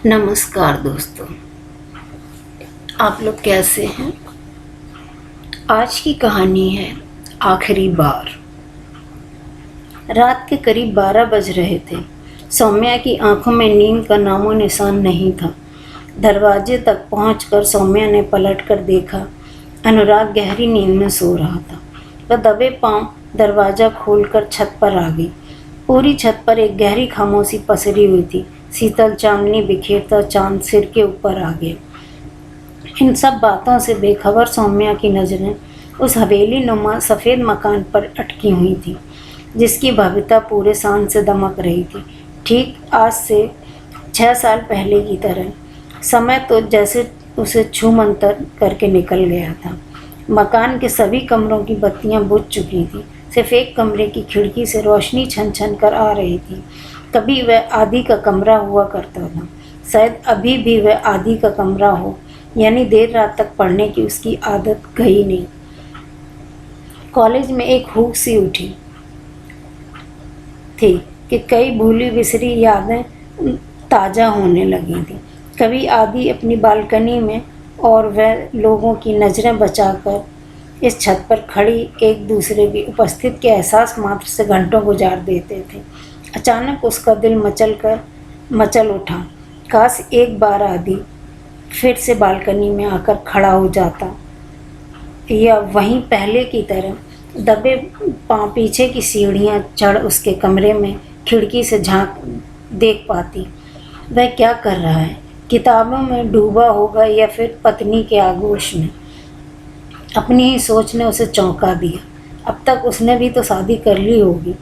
नमस्कार दोस्तों, आप लोग कैसे हैं। आज की कहानी है आखिरी बार। रात के करीब 12 बज रहे थे। सौम्या की आंखों में नींद का नामो निशान नहीं था। दरवाजे तक पहुंचकर सौम्या ने पलटकर देखा। अनुराग गहरी नींद में सो रहा था। वह दबे पांव दरवाज़ा खोलकर छत पर आ गई। पूरी छत पर एक गहरी खामोशी पसरी हुई थी। शीतल चांदनी बिखेरता चांद सिर के ऊपर आ गया। इन सब बातों से बेखबर सौम्या की नज़रें उस हवेली नुमा सफ़ेद मकान पर अटकी हुई थी, जिसकी भव्यता पूरे शान से दमक रही थी, ठीक आज से 6 साल पहले की तरह। समय तो जैसे उसे छूमंतर करके निकल गया था। मकान के सभी कमरों की बत्तियां बुझ चुकी थी। सिर्फ एक कमरे की खिड़की से रोशनी छन छन कर आ रही थी। कभी वह आदि का कमरा हुआ करता था। शायद अभी भी वह आदि का कमरा हो, यानी देर रात तक पढ़ने की उसकी आदत गई नहीं। कॉलेज में एक हुक सी उठी थी कि कई भूली बिसरी यादें ताज़ा होने लगी थी। कभी आदि अपनी बालकनी में और वह लोगों की नज़रें बचाकर इस छत पर खड़ी एक दूसरे की उपस्थित के एहसास मात्र से घंटों गुजार देते थे। अचानक उसका दिल मचल उठा। काश एक बार आदि फिर से बालकनी में आकर खड़ा हो जाता, या वहीं पहले की तरह दबे पांव पीछे की सीढ़ियां चढ़ उसके कमरे में खिड़की से झांक देख पाती। वह क्या कर रहा है, किताबों में डूबा होगा या फिर पत्नी के आगोश में। अपनी ही सोच ने उसे चौंका दिया। अब तक उसने भी तो शादी कर ली होगी।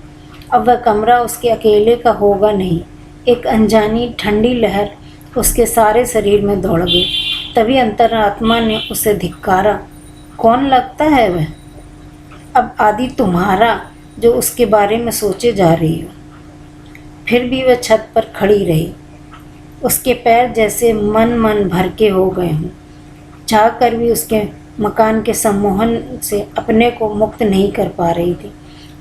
अब वह कमरा उसके अकेले का होगा नहीं। एक अनजानी ठंडी लहर उसके सारे शरीर में दौड़ गई। तभी अंतरात्मा ने उसे धिक्कारा। कौन लगता है वह? अब आदि तुम्हारा, जो उसके बारे में सोचे जा रही हो। फिर भी वह छत पर खड़ी रही। उसके पैर जैसे मन भर के हो गए हों। चाह कर भी उसके मकान के सम्मोहन से अपने को मुक्त नहीं कर पा रही थी।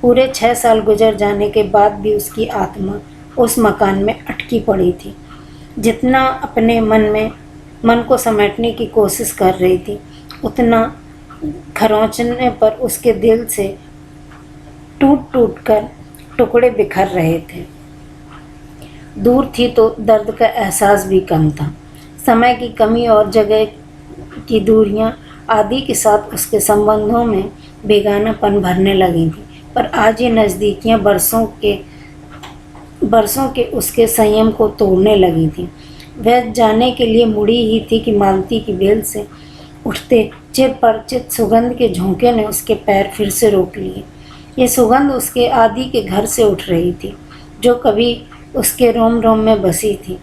पूरे 6 साल गुजर जाने के बाद भी उसकी आत्मा उस मकान में अटकी पड़ी थी। जितना अपने मन को समेटने की कोशिश कर रही थी, उतना खरोंचने पर उसके दिल से टूट कर टुकड़े बिखर रहे थे। दूर थी तो दर्द का एहसास भी कम था। समय की कमी और जगह की दूरियां आदि के साथ उसके संबंधों में बेगानापन भरने लगी थी। पर आज ये नज़दीकियां बरसों के उसके संयम को तोड़ने लगी थी। वह जाने के लिए मुड़ी ही थी कि मालती की बेल से उठते चिरपरिचित सुगंध के झोंके ने उसके पैर फिर से रोक लिए। ये सुगंध उसके आदि के घर से उठ रही थी, जो कभी उसके रोम रोम में बसी थी,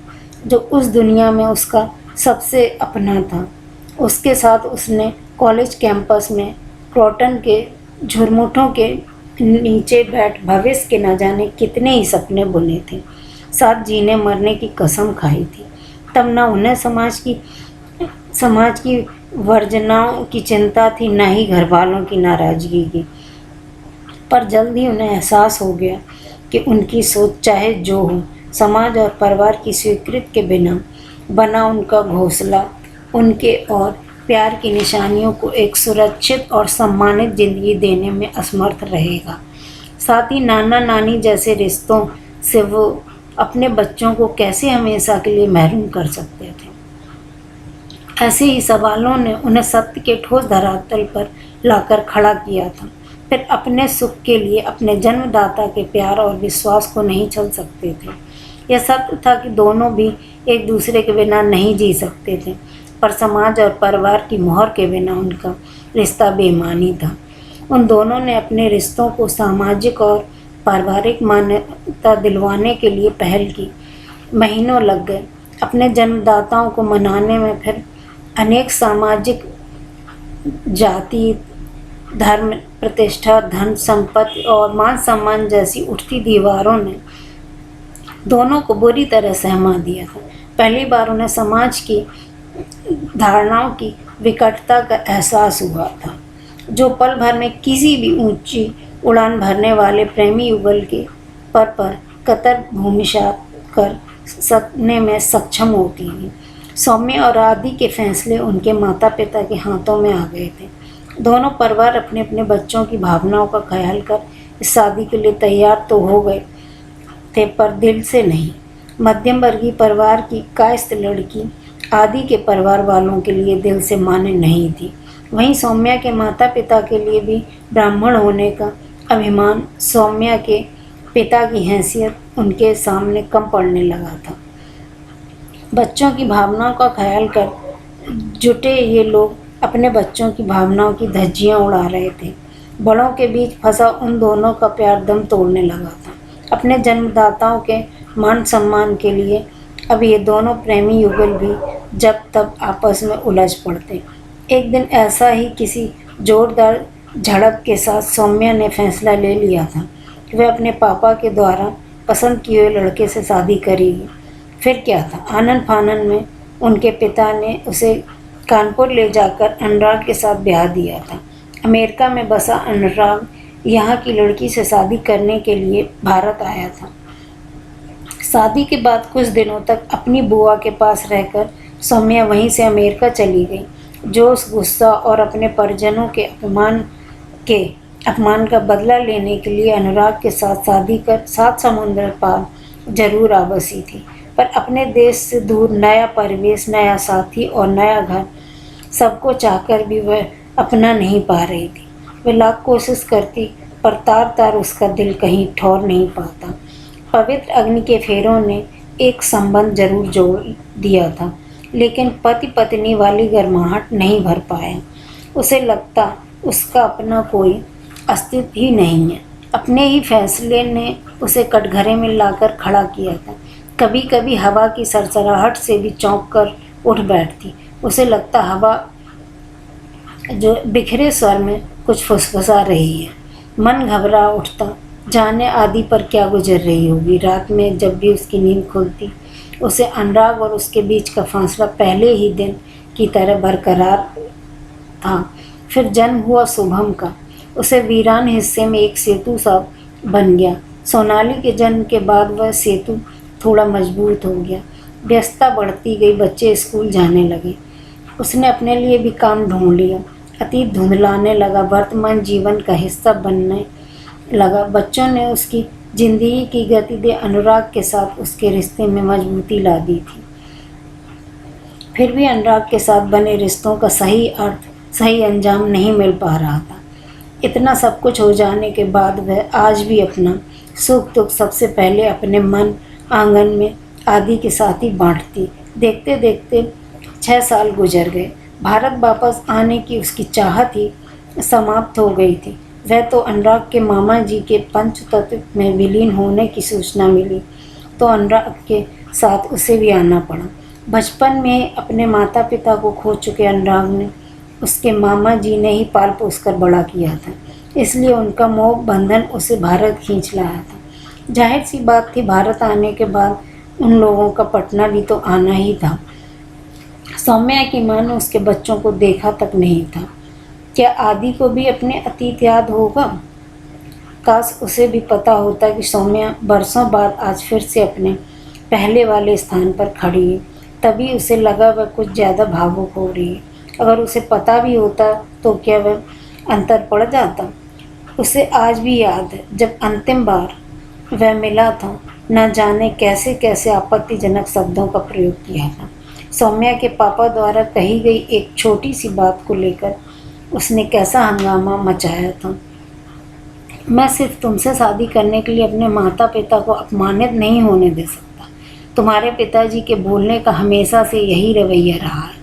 जो उस दुनिया में उसका सबसे अपना था। उसके साथ उसने कॉलेज कैंपस में क्रॉटन के झुरमुटों के नीचे बैठ भविष्य के न जाने कितने ही सपने बुने थे। साथ जीने मरने की कसम खाई थी। तब न उन्हें समाज की वर्जनाओं की चिंता थी, न ही घर वालों की नाराज़गी की। पर जल्द ही उन्हें एहसास हो गया कि उनकी सोच चाहे जो हो, समाज और परिवार की स्वीकृति के बिना बना उनका घोंसला उनके और प्यार की निशानियों को एक सुरक्षित और सम्मानित जिंदगी देने में असमर्थ रहेगा। साथ ही नाना नानी जैसे रिश्तों से वो अपने बच्चों को कैसे हमेशा के लिए महरूम कर सकते थे। ऐसे ही सवालों ने उन्हें सत्य के ठोस धरातल पर लाकर खड़ा किया था। फिर अपने सुख के लिए अपने जन्मदाता के प्यार और विश्वास को नहीं चल सकते थे। यह सत्य था कि दोनों भी एक दूसरे के बिना नहीं जी सकते थे, पर समाज और परिवार की मोहर के बिना उनका रिश्ता बेईमानी था। उन दोनों ने अपने रिश्तों को सामाजिक और पारिवारिक मान्यता दिलवाने के लिए पहल की। महीनों लग गए अपने जन्मदाताओं को मनाने में। फिर अनेक सामाजिक, जाति, धर्म, प्रतिष्ठा, धन संपत्ति और मान सम्मान जैसी उठती दीवारों ने दोनों को बुरी तरह सहमा दिया था। पहली बार उन्हें समाज की धारणाओं की विकटता का एहसास हुआ था, जो पल भर में किसी भी ऊंची उड़ान भरने वाले प्रेमी युगल के पर कतर भूमिशा कर सकने में सक्षम होती थी। सौम्य और आदि के फैसले उनके माता पिता के हाथों में आ गए थे। दोनों परिवार अपने अपने बच्चों की भावनाओं का ख्याल कर इस शादी के लिए तैयार तो हो गए थे, पर दिल से नहीं। मध्यम वर्गीय परिवार की कायस्थ लड़की आदि के परिवार वालों के लिए दिल से मान्य नहीं थी। वहीं सौम्या के माता पिता के लिए भी ब्राह्मण होने का अभिमान सौम्या के पिता की हैसियत उनके सामने कम पड़ने लगा था। बच्चों की भावनाओं का ख्याल कर जुटे ये लोग अपने बच्चों की भावनाओं की धज्जियां उड़ा रहे थे। बड़ों के बीच फंसा उन दोनों का प्यार दम तोड़ने लगा था। अपने जन्मदाताओं के मान सम्मान के लिए अब ये दोनों प्रेमी युगल भी जब तब आपस में उलझ पड़ते। एक दिन ऐसा ही किसी जोरदार झड़प के साथ सौम्या ने फैसला ले लिया था कि वह अपने पापा के द्वारा पसंद किए हुए लड़के से शादी करेगी। फिर क्या था, आनन फानन में उनके पिता ने उसे कानपुर ले जाकर अनुराग के साथ ब्याह दिया था। अमेरिका में बसा अनुराग यहाँ की लड़की से शादी करने के लिए भारत आया था। शादी के बाद कुछ दिनों तक अपनी बुआ के पास रहकर सौम्या वहीं से अमेरिका चली गई। जोश, गुस्सा और अपने परिजनों के अपमान का बदला लेने के लिए अनुराग के साथ शादी कर 7 समुद्र पार जरूर आ बसी थी। पर अपने देश से दूर नया परिवेश, नया साथी और नया घर सबको चाहकर भी वह अपना नहीं पा रही थी। वह लाख कोशिश करती पर तार तार उसका दिल कहीं ठौर नहीं पाता। पवित्र अग्नि के फेरों ने एक संबंध जरूर जोड़ दिया था, लेकिन पति पत्नी वाली गर्माहट नहीं भर पाया। उसे लगता उसका अपना कोई अस्तित्व ही नहीं है। अपने ही फैसले ने उसे कटघरे में लाकर खड़ा किया था। कभी कभी हवा की सरसराहट से भी चौंक कर उठ बैठती। उसे लगता हवा जो बिखरे स्वर में कुछ फुसफुसा रही है। मन घबरा उठता, जाने आदि पर क्या गुजर रही होगी। रात में जब भी उसकी नींद खुलती, उसे अनुराग और उसके बीच का फासला पहले ही दिन की तरह बरकरार था। फिर जन्म हुआ शुभम का। उसे वीरान हिस्से में एक सेतु सा बन गया। सोनाली के जन्म के बाद वह सेतु थोड़ा मजबूत हो गया। व्यस्तता बढ़ती गई, बच्चे स्कूल जाने लगे। उसने अपने लिए भी काम ढूंढ लिया। अतीत धुंधलाने लगा, वर्तमान जीवन का हिस्सा बनने लगा। बच्चों ने उसकी जिंदगी की गति दे अनुराग के साथ उसके रिश्ते में मजबूती ला दी थी। फिर भी अनुराग के साथ बने रिश्तों का सही अर्थ, सही अंजाम नहीं मिल पा रहा था। इतना सब कुछ हो जाने के बाद वह आज भी अपना सुख दुख सबसे पहले अपने मन आंगन में आदि के साथ ही बांटती। देखते देखते 6 साल गुजर गए। भारत वापस आने की उसकी चाहत ही समाप्त हो गई थी। वह तो अनुराग के मामा जी के पंचतत्व में विलीन होने की सूचना मिली तो अनुराग के साथ उसे भी आना पड़ा। बचपन में अपने माता पिता को खो चुके अनुराग ने उसके मामा जी ने ही पाल पोस कर बड़ा किया था, इसलिए उनका मोह बंधन उसे भारत खींच लाया था। जाहिर सी बात थी, भारत आने के बाद उन लोगों का पटना भी तो आना ही था। सौम्या की मां ने उसके बच्चों को देखा तक नहीं था। क्या आदि को भी अपने अतीत याद होगा? काश उसे भी पता होता कि सौम्या बरसों बाद आज फिर से अपने पहले वाले स्थान पर खड़ी है। तभी उसे लगा वह कुछ ज़्यादा भावुक हो रही है। अगर उसे पता भी होता तो क्या वह अंतर पड़ जाता? उसे आज भी याद है जब अंतिम बार वह मिला था, न जाने कैसे कैसे आपत्तिजनक शब्दों का प्रयोग किया था। सौम्या के पापा द्वारा कही गई एक छोटी सी बात को लेकर उसने कैसा हंगामा मचाया था। मैं सिर्फ तुमसे शादी करने के लिए अपने माता पिता को अपमानित नहीं होने दे सकता। तुम्हारे पिताजी के बोलने का हमेशा से यही रवैया रहा है,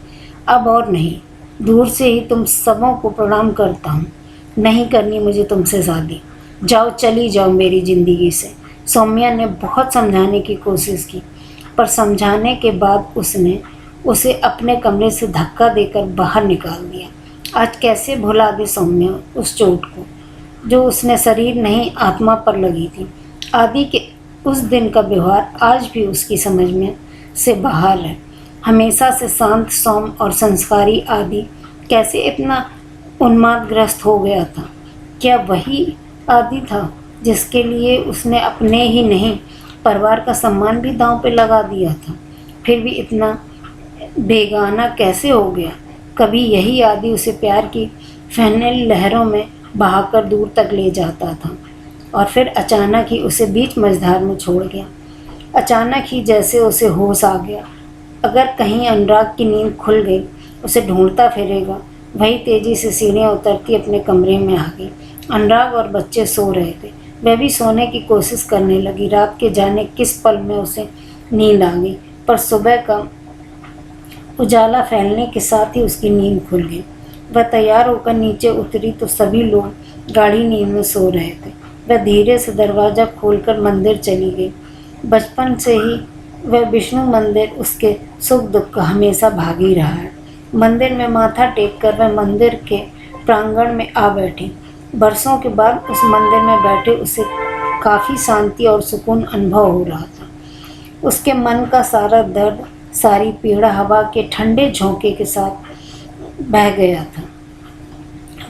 अब और नहीं। दूर से ही तुम सबों को प्रणाम करता हूँ। नहीं करनी मुझे तुमसे शादी। जाओ, चली जाओ मेरी ज़िंदगी से। सौम्या ने बहुत समझाने की कोशिश की, पर समझाने के बाद उसने उसे अपने कमरे से धक्का देकर बाहर निकाल दिया। आज कैसे भुला दे सौम्या उस चोट को जो उसने शरीर नहीं आत्मा पर लगी थी। आदि के उस दिन का व्यवहार आज भी उसकी समझ में से बाहर है। हमेशा से शांत, सौम्य और संस्कारी आदि कैसे इतना उन्मादग्रस्त हो गया था? क्या वही आदि था जिसके लिए उसने अपने ही नहीं परिवार का सम्मान भी दांव पे लगा दिया था। फिर भी इतना बेगाना कैसे हो गया? कभी यही आदि उसे प्यार की फैनल लहरों में बहाकर दूर तक ले जाता था और फिर अचानक ही उसे बीच मझधार में छोड़ गया। अचानक ही जैसे उसे होश आ गया। अगर कहीं अनुराग की नींद खुल गई, उसे ढूंढता फिरेगा। वही तेजी से सीढ़ियाँ उतरती अपने कमरे में आ गई। अनुराग और बच्चे सो रहे थे। वह भी सोने की कोशिश करने लगी। रात के जाने किस पल में उसे नींद आ गई, पर सुबह का उजाला फैलने के साथ ही उसकी नींद खुल गई। वह तैयार होकर नीचे उतरी तो सभी लोग गाढ़ी नींद में सो रहे थे। वह धीरे से दरवाज़ा खोलकर मंदिर चली गई। बचपन से ही वह विष्णु मंदिर उसके सुख दुख का हमेशा भागी रहा है। मंदिर में माथा टेक कर वह मंदिर के प्रांगण में आ बैठी। बरसों के बाद उस मंदिर में बैठे उसे काफ़ी शांति और सुकून अनुभव हो रहा था। उसके मन का सारा दर्द, सारी पीड़ा हवा के ठंडे झोंके के साथ बह गया था।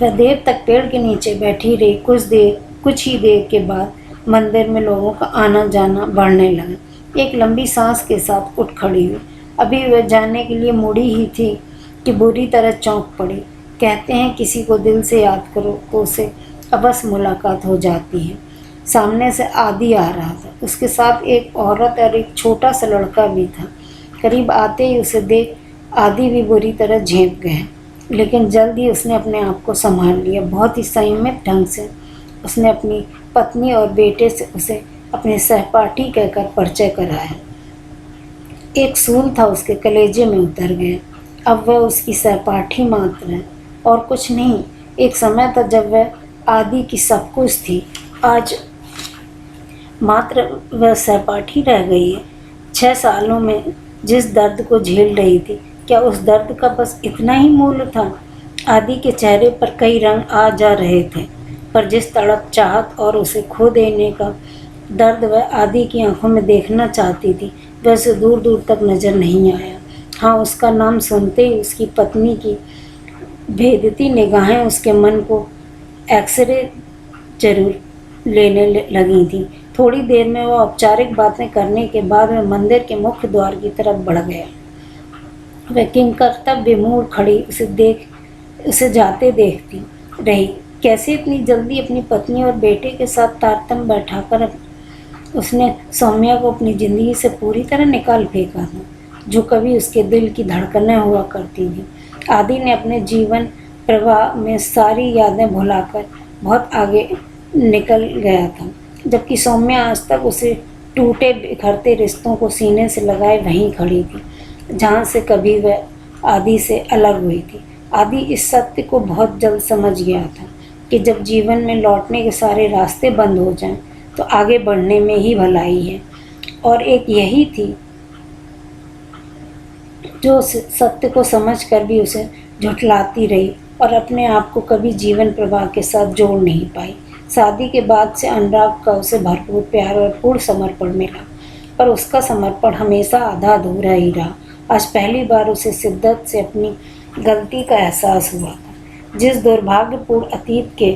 वह देर तक पेड़ के नीचे बैठी रही। कुछ ही देर के बाद मंदिर में लोगों का आना जाना बढ़ने लगा। एक लंबी सांस के साथ उठ खड़ी हुई। अभी वह जाने के लिए मुड़ी ही थी कि बुरी तरह चौंक पड़ी। कहते हैं किसी को दिल से याद करो तो उसे अवश्य मुलाकात हो जाती है। सामने से आदि आ रहा था। उसके साथ एक औरत और एक छोटा सा लड़का भी था। करीब आते ही उसे देख आदि भी बुरी तरह झेंप गया, लेकिन जल्द ही उसने अपने आप को संभाल लिया। बहुत ही संयमित ढंग से उसने अपनी पत्नी और बेटे से उसे अपने सहपाठी कहकर परिचय कराया। एक सूल था उसके कलेजे में उतर गया। अब वह उसकी सहपाठी मात्र है और कुछ नहीं। एक समय था जब वह आदि की सब कुछ थी, आज मात्र वह सहपाठी रह गई है। 6 सालों में जिस दर्द को झेल रही थी, क्या उस दर्द का बस इतना ही मूल्य था? आदि के चेहरे पर कई रंग आ जा रहे थे, पर जिस तड़प, चाहत और उसे खो देने का दर्द वह आदि की आंखों में देखना चाहती थी, वह उसे दूर दूर तक नजर नहीं आया। हाँ, उसका नाम सुनते ही उसकी पत्नी की भेदती निगाहें उसके मन को एक्सरे जरूर लेने लगी थी। थोड़ी देर में वह औपचारिक बातें करने के बाद वह मंदिर के मुख्य द्वार की तरफ बढ़ गया। वह किंकर्तव्य मूड खड़ी उसे जाते देखती रही। कैसे इतनी जल्दी अपनी पत्नी और बेटे के साथ तारतम्य बैठाकर उसने सौम्या को अपनी ज़िंदगी से पूरी तरह निकाल फेंका था, जो कभी उसके दिल की धड़कनें हुआ करती थी। आदि ने अपने जीवन प्रवाह में सारी यादें भुलाकर बहुत आगे निकल गया था, जबकि सौम्या आज तक उसे टूटे बिखरते रिश्तों को सीने से लगाए वहीं खड़ी थी, जहाँ से कभी वह आदि से अलग हुई थी। आदि इस सत्य को बहुत जल्द समझ गया था कि जब जीवन में लौटने के सारे रास्ते बंद हो जाएं, तो आगे बढ़ने में ही भलाई है। और एक यही थी जो सत्य को समझकर भी उसे झुठलाती रही और अपने आप को कभी जीवन प्रवाह के साथ जोड़ नहीं पाई। शादी के बाद से अनुराग का उसे भरपूर प्यार और पूर्ण समर्पण मिला, पर उसका समर्पण हमेशा आधा अधूरा ही रहा। आज पहली बार उसे शिद्दत से अपनी गलती का एहसास हुआ था। जिस दुर्भाग्यपूर्ण अतीत के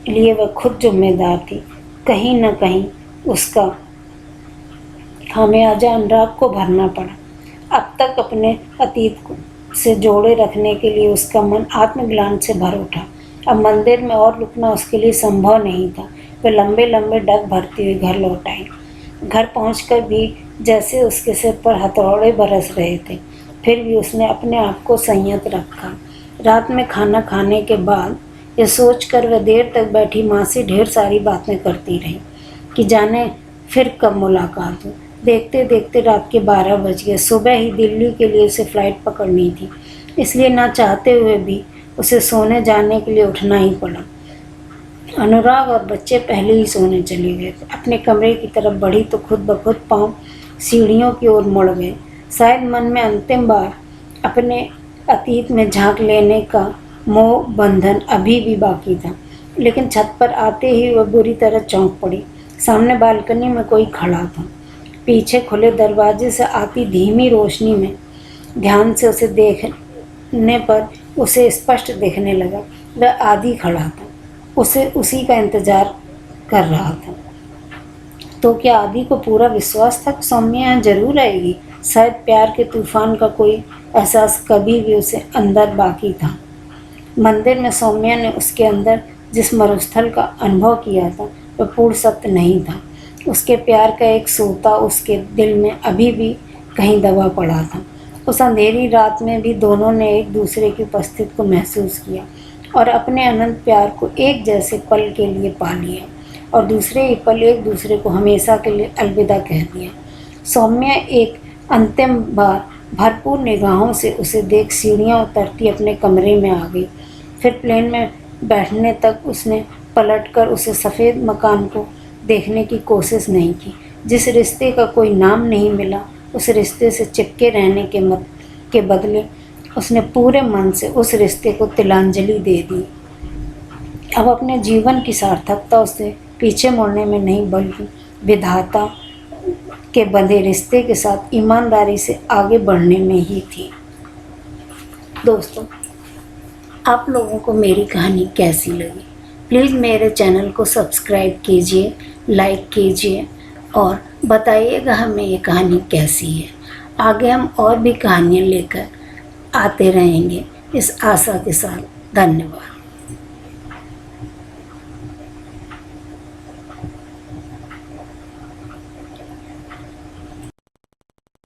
लिए वह खुद जिम्मेदार थी, कहीं न कहीं उसका खामियाजा अनुराग को भरना पड़ा। अब तक अपने अतीत से जोड़े रखने के लिए उसका मन आत्मग्लानि से भर उठा। अब मंदिर में और रुकना उसके लिए संभव नहीं था। वह लंबे लंबे डग भरती हुई घर लौट आई। घर पहुंचकर भी जैसे उसके सिर पर हथौड़े बरस रहे थे, फिर भी उसने अपने आप को संयत रखा। रात में खाना खाने के बाद यह सोचकर वह देर तक बैठी माँ से ढेर सारी बातें करती रही कि जाने फिर कब मुलाकात हो। देखते देखते रात के 12 बज गए। सुबह ही दिल्ली के लिए उसे फ़्लाइट पकड़नी थी, इसलिए ना चाहते हुए भी उसे सोने जाने के लिए उठना ही पड़ा। अनुराग और बच्चे पहले ही सोने चले गए थे। अपने कमरे की तरफ बढ़ी तो खुद ब खुद पाँव सीढ़ियों की ओर मुड़ गए। शायद मन में अंतिम बार अपने अतीत में झांक लेने का मोह बंधन अभी भी बाकी था, लेकिन छत पर आते ही वह बुरी तरह चौंक पड़ी। सामने बालकनी में कोई खड़ा था। पीछे खुले दरवाजे से आती धीमी रोशनी में ध्यान से उसे देखने पर उसे स्पष्ट दिखने लगा। वह आदि खड़ा था, उसे उसी का इंतजार कर रहा था। तो क्या आदि को पूरा विश्वास था कि सौम्या यहाँ जरूर आएगी। शायद प्यार के तूफान का कोई एहसास कभी भी उसे अंदर बाकी था। मंदिर में सौम्या ने उसके अंदर जिस मरुस्थल का अनुभव किया था वह पूर्ण सत्य नहीं था। उसके प्यार का एक सोता उसके दिल में अभी भी कहीं दबा पड़ा था। उस अंधेरी रात में भी दोनों ने एक दूसरे की उपस्थिति को महसूस किया और अपने अनंत प्यार को एक जैसे पल के लिए पा लिया और दूसरे ही पल एक दूसरे को हमेशा के लिए अलविदा कह दिया। सौम्या एक अंतिम बार भरपूर निगाहों से उसे देख सीढ़ियाँ उतरती अपने कमरे में आ गई। फिर प्लेन में बैठने तक उसने पलटकर उसे सफ़ेद मकान को देखने की कोशिश नहीं की। जिस रिश्ते का कोई नाम नहीं मिला, उस रिश्ते से चिपके रहने के बदले उसने पूरे मन से उस रिश्ते को तिलांजलि दे दी। अब अपने जीवन की सार्थकता उसे पीछे मुड़ने में नहीं बल्कि विधाता के बंधे रिश्ते के साथ ईमानदारी से आगे बढ़ने में ही थी। दोस्तों, आप लोगों को मेरी कहानी कैसी लगी? प्लीज़ मेरे चैनल को सब्सक्राइब कीजिए, लाइक कीजिए और बताइएगा हमें ये कहानी कैसी है। आगे हम और भी कहानियाँ लेकर आते रहेंगे इस आशा के साथ। धन्यवाद।